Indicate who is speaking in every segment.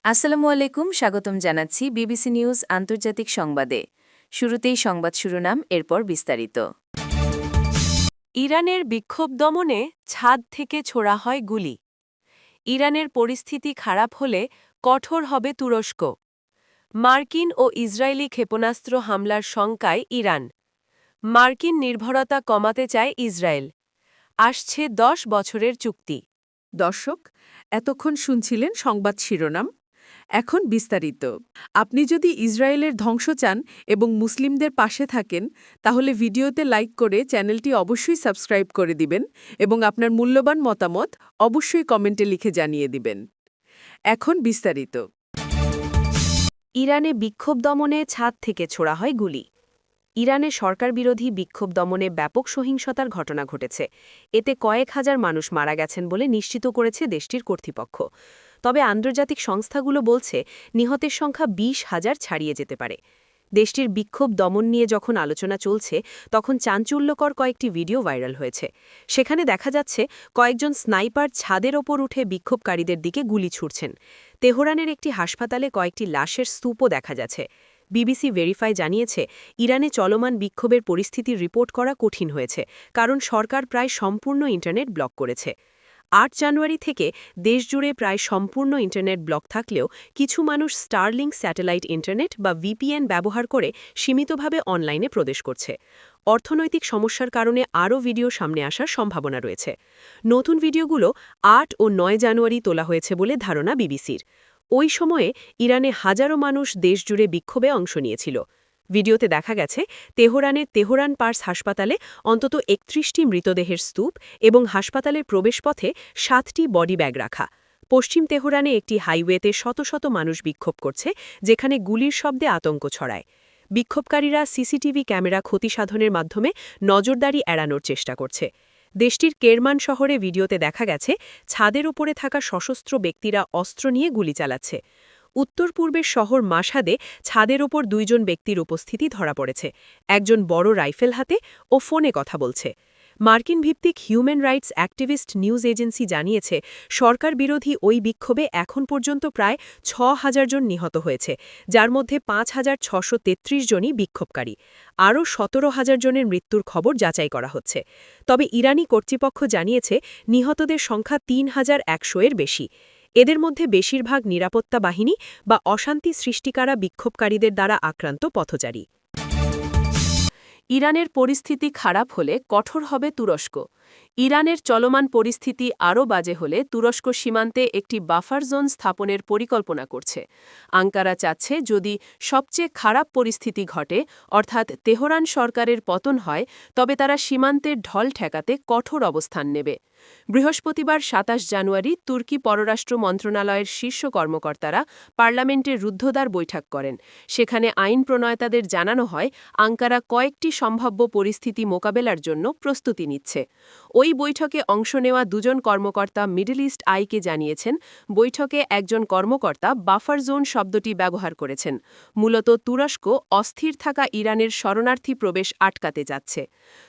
Speaker 1: আসসালামু আলাইকুম, স্বাগতম জানাচ্ছি বিবিসি নিউজ আন্তর্জাতিক সংবাদে। শুরুতেই সংবাদ শিরোনাম, এরপর বিস্তারিত। ইরানের বিক্ষোভ দমনে ছাদ থেকে ছোড়া হয় গুলি। ইরানের পরিস্থিতি খারাপ হলে কঠোর হবে তুরস্ক। মার্কিন ও ইসরায়েলি ক্ষেপণাস্ত্র হামলার শঙ্কায় ইরান। মার্কিন নির্ভরতা কমাতে চায় ইসরায়েল। আসছে 10 বছরের চুক্তি।
Speaker 2: দর্শক, এতক্ষণ শুনছিলেন সংবাদ শিরোনাম। এখন বিস্তারিত। আপনি যদি ইসরায়েলের ধ্বংস চান এবং মুসলিমদের পাশে থাকেন, তাহলে ভিডিওতে লাইক করে চ্যানেলটি অবশ্যই সাবস্ক্রাইব করে দিবেন এবং আপনার মূল্যবান মতামত অবশ্যই কমেন্টে লিখে জানিয়ে দিবেন। এখন বিস্তারিত।
Speaker 1: ইরানে বিক্ষোভ দমনে ছাদ থেকে ছোড়া হয় গুলি। ইরানে সরকারবিরোধী বিক্ষোভ দমনে ব্যাপক সহিংসতার ঘটনা ঘটেছে। এতে কয়েক হাজার মানুষ মারা গেছেন বলে নিশ্চিত করেছে দেশটির কর্তৃপক্ষ। তবে আন্তর্জাতিক সংস্থাগুলো বলছে নিহতের সংখ্যা 20,000 ছাড়িয়ে যেতে পারে। দেশটির বিক্ষোভ দমন নিয়ে যখন আলোচনা চলছে, তখন চাঞ্চল্যকর কয়েকটি ভিডিও ভাইরাল হয়েছে। সেখানে দেখা যাচ্ছে কয়েকজন স্নাইপার ছাদের ওপর উঠে বিক্ষোভকারীদের দিকে গুলি ছুড়ছেন। তেহরানের একটি হাসপাতালে কয়েকটি লাশের স্তূপও দেখা যাচ্ছে। বিবিসি ভেরিফাই জানিয়েছে, ইরানে চলমান বিক্ষোভের পরিস্থিতির রিপোর্ট করা কঠিন হয়েছে, কারণ সরকার প্রায় সম্পূর্ণ ইন্টারনেট ব্লক করেছে। 8 জানুয়ারি থেকে দেশজুড়ে প্রায় সম্পূর্ণ ইন্টারনেট ব্লক থাকলেও কিছু মানুষ স্টারলিংক স্যাটেলাইট ইন্টারনেট বা ভিপিএন ব্যবহার করে সীমিতভাবে অনলাইনে প্রবেশ করছে। অর্থনৈতিক সমস্যার কারণে আরও ভিডিও সামনে আসার সম্ভাবনা রয়েছে। নতুন ভিডিওগুলো 8 ও 9 জানুয়ারি তোলা হয়েছে বলে ধারণা বিবিসির। ওই সময়ে ইরানে হাজারো মানুষ দেশজুড়ে বিক্ষোভে অংশ নিয়েছিল। ভিডিওতে দেখা গেছে তেহরানের তেহরান পার্স হাসপাতালে অন্তত 31টি মৃতদেহের স্তূপ এবং হাসপাতালের প্রবেশপথে 7টি বডি ব্যাগ রাখা। পশ্চিম তেহরানে একটি হাইওয়েতে শত শত মানুষ বিক্ষোভ করছে, যেখানে গুলির শব্দে আতঙ্ক ছড়ায়। বিক্ষোভকারীরা সিসিটিভি ক্যামেরা ক্ষতিসাধনের মাধ্যমে নজরদারি এড়ানোর চেষ্টা করছে। দেশটির কেরমান শহরে ভিডিওতে দেখা গেছে ছাদের উপরে থাকা সশস্ত্র ব্যক্তিরা অস্ত্র নিয়ে গুলি চালাচ্ছে। উত্তর পূর্বের শহর মাশহাদে ছাদের ওপর 2 জন ব্যক্তির উপস্থিতি ধরা পড়েছে। একজন বড় রাইফেল হাতে ও ফোনে কথা বলছে। মার্কিন ভিত্তিক human rights activist news agency জানিয়েছে, সরকার বিরোধী ওই বিক্ষোভে এখন পর্যন্ত প্রায় 6,000 জন নিহত হয়েছে, যার মধ্যে 5,633 জনই বিক্ষোভকারী। আরও 17,000 জনের মৃত্যুর খবর যাচাই করা হচ্ছে। তবে ইরানি কর্তৃপক্ষ জানিয়েছে নিহতদের সংখ্যা 3,100 এর বেশি। এদের মধ্যে বেশিরভাগ নিরাপত্তা বাহিনী বা অশান্তি সৃষ্টিকারা বিক্ষোভকারীদের দ্বারা আক্রান্ত পথচারী। ইরানের পরিস্থিতি খারাপ হলে কঠোর হবে তুরস্ক। ইরানের চলমান পরিস্থিতি আরও বাজে হলে তুরস্ক সীমান্তে একটি বাফার জোন স্থাপনের পরিকল্পনা করছে। আঙ্কারা চাচ্ছে যদি সবচেয়ে খারাপ পরিস্থিতি ঘটে, অর্থাৎ তেহরান সরকারের পতন হয়, তবে তারা সীমান্তের ঢল ঠেকাতে কঠোর অবস্থান নেবে। বৃহস্পতিবার 27 জানুয়ারি তুর্কি পররাষ্ট্র মন্ত্রণালয়ের শীর্ষ কর্মকর্তারা পার্লামেন্টের রুদ্ধদ্বার বৈঠক করেন। সেখানে আইন প্রণয়তাদের জানানো হয় আঙ্কারা কয়েকটি সম্ভাব্য পরিস্থিতি মোকাবেলার জন্য প্রস্তুতি নিচ্ছে। ওই বৈঠকে অংশ নেওয়া 2 জন কর্মকর্তা মিডল ইস্ট আইকে জানিয়েছেন, বৈঠকে একজন কর্মকর্তা বাফার জোন শব্দটি ব্যবহার করেছেন। মূলত তুরস্ক অস্থির থাকা ইরানের শরণার্থী প্রবেশ আটকাতে যাচ্ছে।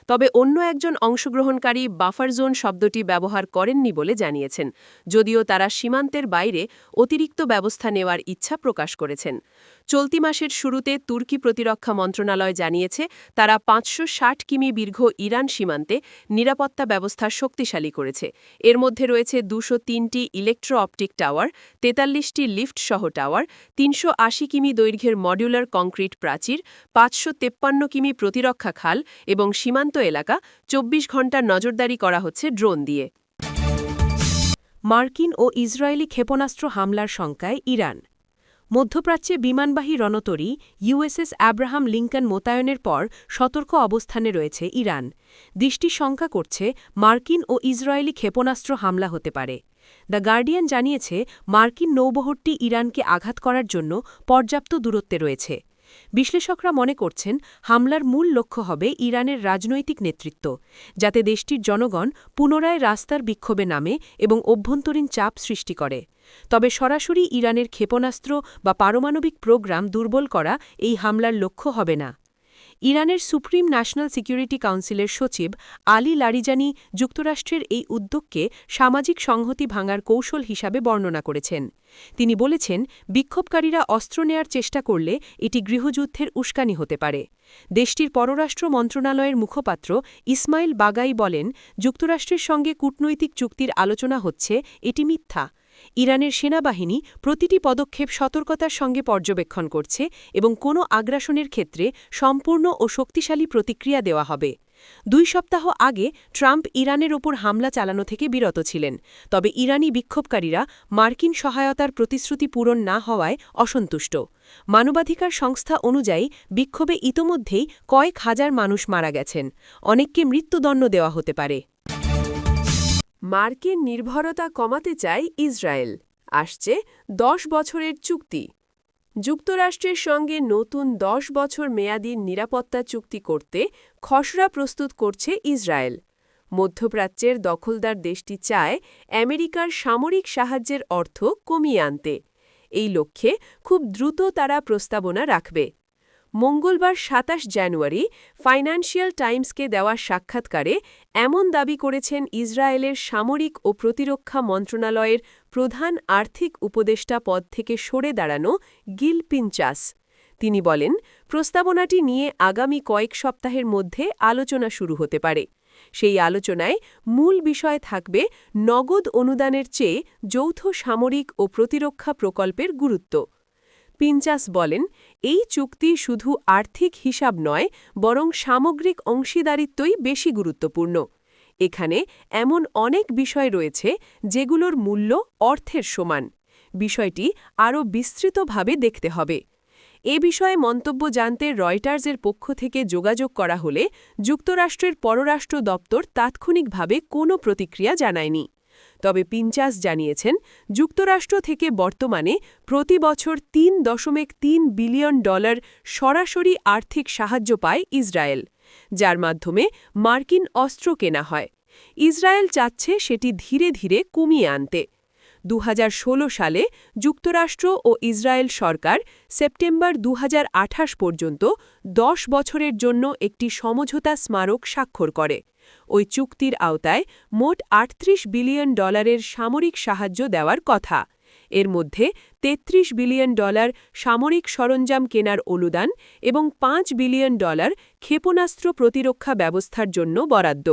Speaker 1: তবে অন্য একজন অংশগ্রহণকারী বাফার জোন শব্দটি ব্যবহার করেননি বলে জানিয়েছেন, যদিও তারা সীমান্তের বাইরে অতিরিক্ত ব্যবস্থা নেওয়ার ইচ্ছা প্রকাশ করেছেন। চলতি মাসের শুরুতে তুর্কি প্রতিরক্ষা মন্ত্রণালয় জানিয়েছে তারা 560 কিমি দীর্ঘ ইরান সীমান্তে নিরাপত্তা ব্যবস্থা শক্তিশালী করেছে। এর মধ্যে রয়েছে 203টি ইলেকট্রো অপটিক টাওয়ার, 43টি লিফট সহ টাওয়ার, 380 কিমি দৈর্ঘ্যের মডিউলার কংক্রিট প্রাচীর, 553 কিমি প্রতিরক্ষা খাল এবং সীমান্ত এলাকা 24 ঘণ্টা নজরদারি করা হচ্ছে ড্রোন দিয়ে। মার্কিন ও ইসরায়েলি ক্ষেপণাস্ত্র হামলার শঙ্কায় ইরান। মধ্যপ্রাচ্যে বিমানবাহী রণতরী ইউএসএস আব্রাহাম লিঙ্কন মোতায়েনের পর সতর্ক অবস্থানে রয়েছে ইরান। দৃষ্টি শঙ্কা করছে মার্কিন ও ইসরায়েলি ক্ষেপণাস্ত্র হামলা হতে পারে। দ্য গার্ডিয়ান জানিয়েছে মার্কিন নৌবহরটি ইরানকে আঘাত করার জন্য পর্যাপ্ত দূরত্বে রয়েছে। বিশ্লেষকরা মনে করছেন হামলার মূল লক্ষ্য হবে ইরানের রাজনৈতিক নেতৃত্ব, যাতে দেশটির জনগণ পুনরায় রাস্তার বিক্ষোভে নামে এবং অভ্যন্তরীণ চাপ সৃষ্টি করে। তবে সরাসরি ইরানের ক্ষেপণাস্ত্র বা পারমাণবিক প্রোগ্রাম দুর্বল করা এই হামলার লক্ষ্য হবে না। ইরানের সুপ্রিম ন্যাশনাল সিকিউরিটি কাউন্সিলের সচিব আলী লারিজানি যুক্তরাষ্ট্রের এই উদ্যোগকে সামাজিক সংহতি ভাঙার কৌশল হিসাবে বর্ণনা করেছেন। তিনি বলেছেন, বিক্ষোভকারীরা অস্ত্র নেয়ার চেষ্টা করলে এটি গৃহযুদ্ধের উস্কানি হতে পারে। দেশটির পররাষ্ট্র মন্ত্রণালয়ের মুখপাত্র ইসমাইল বাগাই বলেন, যুক্তরাষ্ট্রের সঙ্গে কূটনৈতিক চুক্তির আলোচনা হচ্ছে, এটি মিথ্যা। ইরানের সেনাবাহিনী প্রতিটি পদক্ষেপ সতর্কতার সঙ্গে পর্যবেক্ষণ করছে এবং কোনো আগ্রাসনের ক্ষেত্রে সম্পূর্ণ ও শক্তিশালী প্রতিক্রিয়া দেওয়া হবে। 2 সপ্তাহ আগে ট্রাম্প ইরানের ওপর হামলা চালানো থেকে বিরত ছিলেন, তবে ইরানি বিক্ষোভকারীরা মার্কিন সহায়তার প্রতিশ্রুতি পূরণ না হওয়ায় অসন্তুষ্ট। মানবাধিকার সংস্থা অনুযায়ী বিক্ষোভে ইতোমধ্যেই কয়েক হাজার মানুষ মারা গেছেন, অনেককে মৃত্যুদণ্ড দেওয়া হতে পারে।
Speaker 2: মার্কিন নির্ভরতা কমাতে চায় ইসরায়েল, আসছে 10 বছরের চুক্তি। যুক্তরাষ্ট্রের সঙ্গে নতুন 10 বছর মেয়াদী নিরাপত্তা চুক্তি করতে খসড়া প্রস্তুত করছে ইসরায়েল। মধ্যপ্রাচ্যের দখলদার দেশটি চায় আমেরিকার সামরিক সাহায্যের অর্থ কমিয়ে আনতে। এই লক্ষ্যে খুব দ্রুত তারা প্রস্তাবনা রাখবে। মঙ্গলবার 27 জানুয়ারি ফাইন্যান্সিয়াল টাইমসকে দেওয়া সাক্ষাৎকারে এমন দাবি করেছেন ইসরায়েলের সামরিক ও প্রতিরক্ষা মন্ত্রণালয়ের প্রধান আর্থিক উপদেষ্টা পদ থেকে সরে দাঁড়ানো গিল পিনচাস। তিনি বলেন, প্রস্তাবনাটি নিয়ে আগামী কয়েক সপ্তাহের মধ্যে আলোচনা শুরু হতে পারে। সেই আলোচনায় মূল বিষয় থাকবে নগদ অনুদানের চেয়ে যৌথ সামরিক ও প্রতিরক্ষা প্রকল্পের গুরুত্ব। পিনচাস বলেন, এই চুক্তি শুধু আর্থিক হিসাব নয়, বরং সামগ্রিক অংশীদারিত্বই বেশি গুরুত্বপূর্ণ। এখানে এমন অনেক বিষয় রয়েছে যেগুলোর মূল্য অর্থের সমান। বিষয়টি আরও বিস্তৃতভাবে দেখতে হবে। এ বিষয়ে মন্তব্য জানতে রয়টার্সের পক্ষ থেকে যোগাযোগ করা হলে যুক্তরাষ্ট্রের পররাষ্ট্র দপ্তর তাৎক্ষণিকভাবে কোনো প্রতিক্রিয়া জানায়নি। তবে পিনচাস জানিয়েছেন, যুক্তরাষ্ট্র থেকে বর্তমানে প্রতি বছর $3.3 বিলিয়ন সরাসরি আর্থিক সাহায্য পায় ইসরায়েল, যার মাধ্যমে মার্কিন অস্ত্র কেনা হয়। ইসরায়েল চাচ্ছে সেটি ধীরে ধীরে কমিয়ে আনতে। 2016 সালে যুক্তরাষ্ট্র ও ইসরায়েল সরকার সেপ্টেম্বর 2028 পর্যন্ত 10 বছরের জন্য একটি সমঝোতা স্মারক স্বাক্ষর করে। ওই চুক্তির আওতায় মোট $38 বিলিয়ন সামরিক সাহায্য দেওয়ার কথা। এর মধ্যে $33 বিলিয়ন সামরিক সরঞ্জাম কেনার অনুদান এবং $5 বিলিয়ন ক্ষেপণাস্ত্র প্রতিরক্ষা ব্যবস্থার জন্য বরাদ্দ।